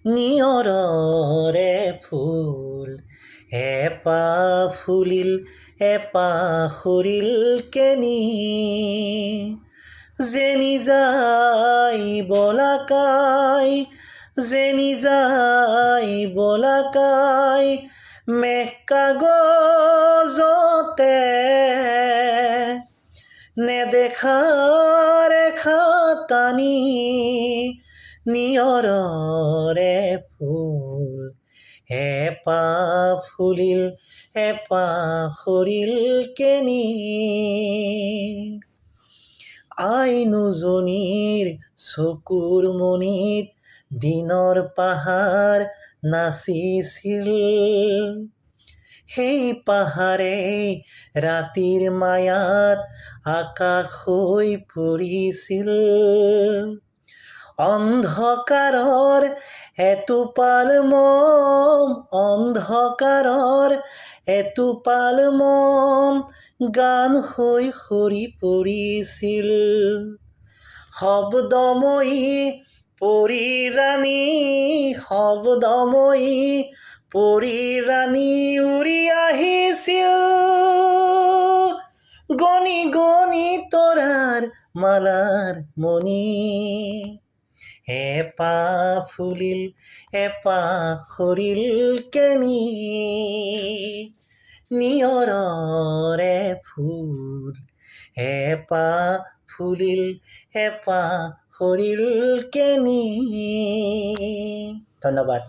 নিয়ৰৰে ফুল এপাহ ফুলিল এপাহ সৰিল কেনি যেনি যাই বলাকাই যেনি যাই বলাকাই মেঘ কাগজতে নেদেখা ৰেখা টানি নিয়ৰৰে ফুল এপাহ ফুলিল এপাহ সৰিল কেনি আইনোজনীৰ চকুৰ মণিত দিনৰ পাহাৰ নাচিছিল সেই পাহাৰেই ৰাতিৰ মায়াত আকাশ হৈ পৰিছিল অন্ধকাৰৰ এটোপাল মম অন্ধকাৰৰ এটোপাল মম গান হৈ সৰি পৰিছিল শব্দময়ী পৰী ৰাণী শব্দময়ী পৰী ৰাণী উৰি আহিছিল গণি গণি তৰাৰ মালাৰ মণি এপাহ ফুলিল এপাহ সৰিল কেনি নিয়ৰৰে ফুল এপাহ ফুলিল এপাহ সৰিল কেনি ধন্যবাদ।